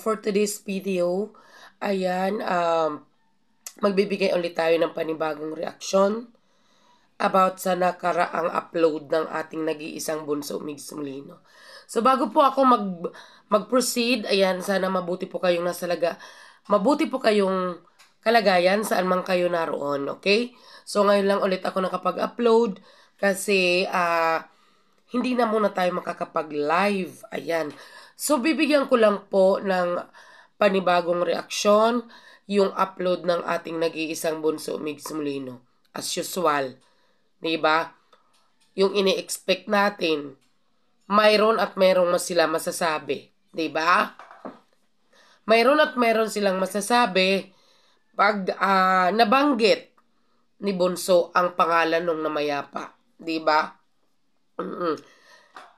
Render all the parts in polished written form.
For today's video, ayan, magbibigay ulit tayo ng panibagong reaksyon about sa nakaraang upload ng ating nag-iisang bunso, Migs Molino. So bago po ako mag-proceed, ayan, sana mabuti po kayong mabuti po kayong kalagayan saan man kayo naroon, okay? So ngayon lang ulit ako nakapag-upload kasi hindi na muna tayo makakapag-live, ayan. So, bibigyan ko lang po ng panibagong reaksyon yung upload ng ating nag-iisang bunso, Migs Molino. As usual, di ba? Yung ini-expect natin, mayroon at mayroong sila masasabi, di ba? Mayroon at mayroon silang masasabi pag nabanggit ni Bunso ang pangalan ng namayapa, di ba?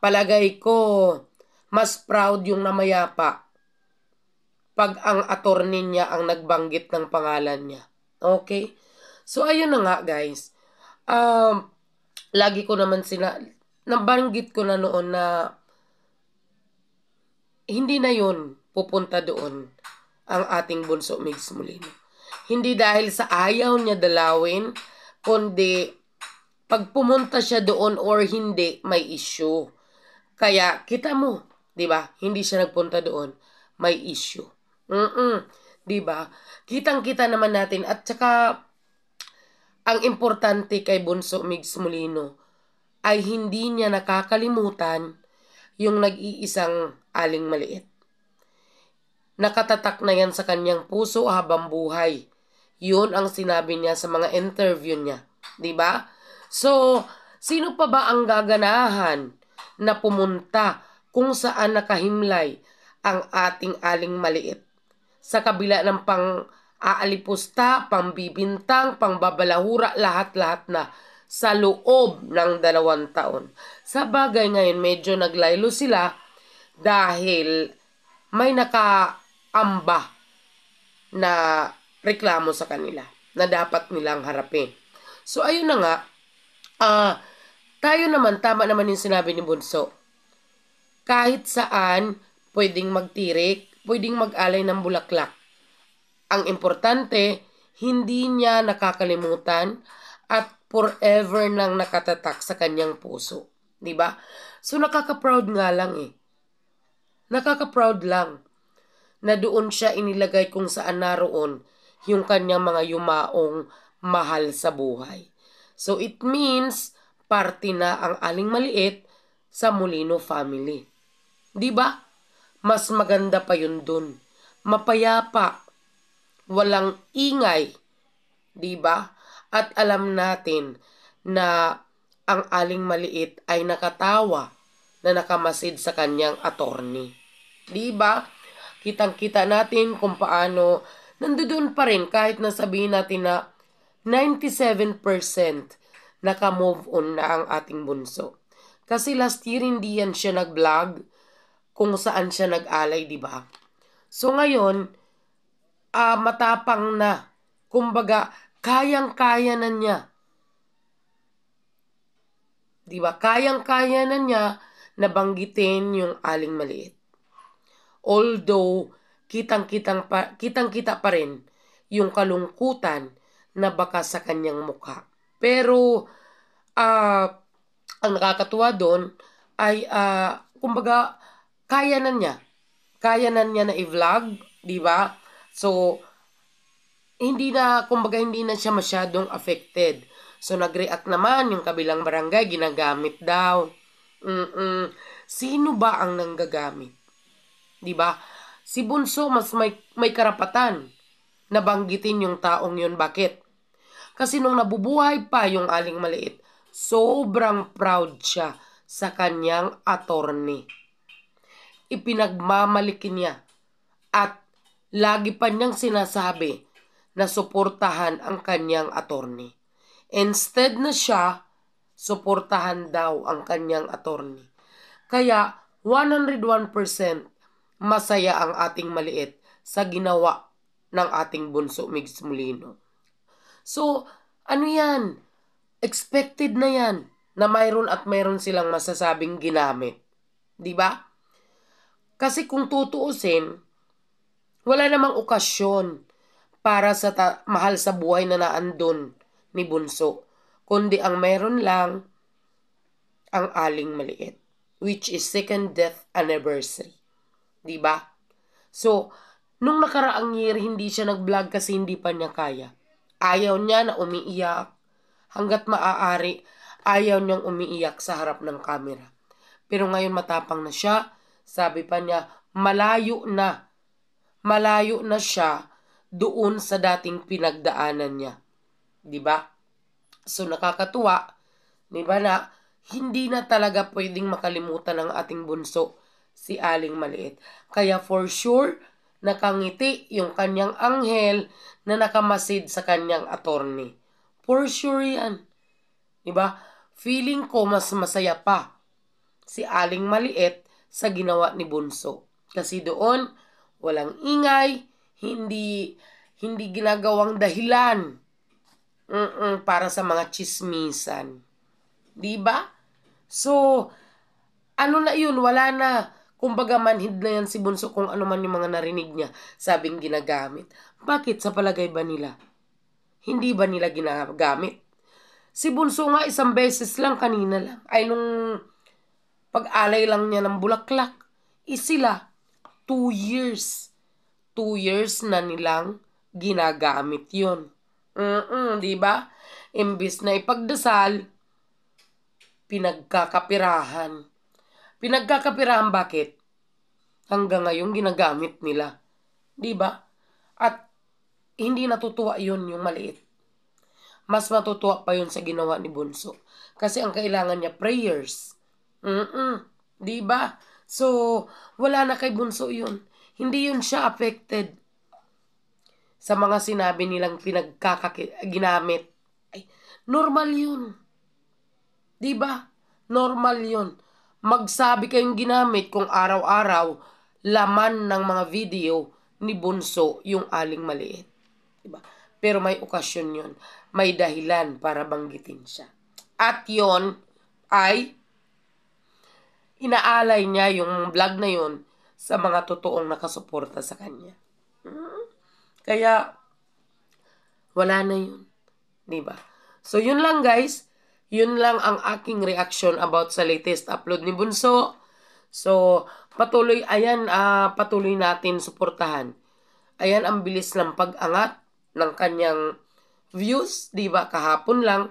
Palagay ko, mas proud yung namayapa pag ang attorney niya ang nagbanggit ng pangalan niya. Okay? So, ayun na nga, guys. Lagi ko naman nabanggit ko na noon na hindi na yun pupunta doon ang ating bunso, Migs Molino. Hindi dahil sa ayaw niya dalawin, kundi pag pumunta siya doon or hindi, may issue. Kaya, kita mo, di ba? Hindi siya nagpunta doon. May issue. Di ba? Kitang-kita naman natin. At saka, ang importante kay Bunso Migs Molino ay hindi niya nakakalimutan yung nag-iisang aling maliit. Nakatatak na yan sa kanyang puso habang buhay. Yun ang sinabi niya sa mga interview niya. Di ba? So, sino pa ba ang gaganahan na pumunta kung saan nakahimlay ang ating aling maliit? Sa kabila ng pang-aalipusta, pambibintang, pangbabalahura, lahat-lahat na sa loob ng 2 taon. Sa bagay ngayon, medyo naglaylo sila dahil may nakaamba na reklamo sa kanila na dapat nilang harapin. So, ayun na nga, tayo naman, tama naman yung sinabi ni Bunso. Kahit saan, pwedeng magtirik, pwedeng mag-alay ng bulaklak. Ang importante, hindi niya nakakalimutan at forever nang nakatatak sa kanyang puso. Diba? So, nakaka-proud nga lang eh. Nakaka-proud lang na doon siya inilagay kung saan naroon yung kanyang mga yumaong mahal sa buhay. So, it means, party na ang aling maliit sa Molino family. Diba? Mas maganda pa yun dun. Mapayapa. Walang ingay. Diba? At alam natin na ang aling maliit ay nakatawa na nakamasid sa kanyang attorney. Diba? Kitang-kita natin kung paano nandoon pa rin kahit nasabihin natin na 97% naka-move on na ang ating bunso. Kasi last year hindi yan siya nag-vlog kung saan siya nag-alay, di ba? So ngayon, matapang na. Kumbaga, kayang-kaya na niya. Di ba? Kayang-kaya na niya nabanggitin yung aling maliit. Although, kitang-kita pa rin yung kalungkutan na baka sa kanyang mukha. Pero, ang nakakatuwa doon ay, kumbaga, kaya na niya. Kaya na niya na i-vlog, di ba? So, kumbaga, hindi na siya masyadong affected. So, nag-react naman yung kabilang barangay, ginagamit daw. Sino ba ang nanggagamit? Di ba? Si Bunso mas may karapatan na banggitin yung taong yun. Bakit? Kasi nung nabubuhay pa yung aling maliit, sobrang proud siya sa kanyang attorney. Ipinagmamalaki niya at lagi pa niyang sinasabi na suportahan ang kanyang attorney. Instead na siya, suportahan daw ang kanyang attorney. Kaya 101% masaya ang ating maliit sa ginawa ng ating bunso, Migs Molino. So, ano yan? Expected na yan na mayroon at mayroon silang masasabing ginamit. Di ba? Kasi kung tutuusin, Wala namang okasyon para sa mahal sa buhay na naandun ni Bunso, kundi ang meron lang ang Aling Maliit, which is second death anniversary. Diba? So, nung nakaraang year, hindi siya nag-vlog kasi hindi pa niya kaya. Ayaw niya na umiiyak. Hanggat maaari, ayaw niyang umiiyak sa harap ng camera. Pero ngayon matapang na siya. Sabi pa niya, malayo na siya doon sa dating pinagdaanan niya. Diba? So, nakakatuwa, diba na hindi na talaga pwedeng makalimutan ng ating bunso si Aling Maliit. Kaya for sure, nakangiti yung kanyang anghel na nakamasid sa kanyang attorney. For sure yan. Diba? Feeling ko mas masaya pa si Aling Maliit sa ginawa ni Bunso. Kasi doon, walang ingay, hindi ginagawang dahilan para sa mga chismisan. Diba? So, ano na yun, wala na. Kumbaga manhid na yan si Bunso kung ano man yung mga narinig niya, sabing ginagamit. Bakit sa palagay ba nila? Hindi ba nila ginagamit? Si Bunso nga isang beses lang kanina lang. Ay nung pag-alay lang niya ng bulaklak. Sila, 2 years. 2 years na nilang ginagamit yun. Diba? Imbis na ipagdasal, pinagkakapirahan. Pinagkakapirahan bakit? Hanggang ngayon ginagamit nila. Diba? At hindi natutuwa yun yung maliit. Mas matutuwa pa yun sa ginawa ni Bunso. Kasi ang kailangan niya, prayers. Diba? So, wala na kay Bunso yun. Hindi yun siya affected sa mga sinabi nilang ginamit. Ay, normal yun. Diba? Normal yun. Magsabi kayong ginamit kung araw-araw laman ng mga video ni Bunso yung Aling Maliit. Diba? Pero may okasyon yun. May dahilan para banggitin siya. At yon ay inaalay niya yung vlog na yon sa mga totoong nakasuporta sa kanya. Kaya, wala na yun. Diba? So, yun lang guys. Yun lang ang aking reaction about sa latest upload ni Bunso. So, patuloy natin suportahan. Ayan, ang bilis ng pag-angat ng kanyang views, di ba? Kahapon lang.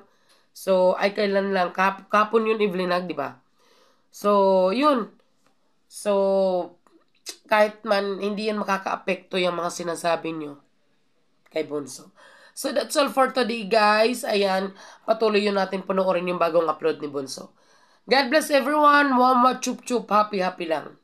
So, ay kailan lang? Kahapon yun i-vlinag, di ba? So, yun. So, kahit man hindi yan makaka-apekto yung mga sinasabi nyo kay Bunso. So, that's all for today, guys. Ayan, patuloy yun natin panoorin yung bagong upload ni Bunso. God bless everyone. Mama chup chup. Happy lang.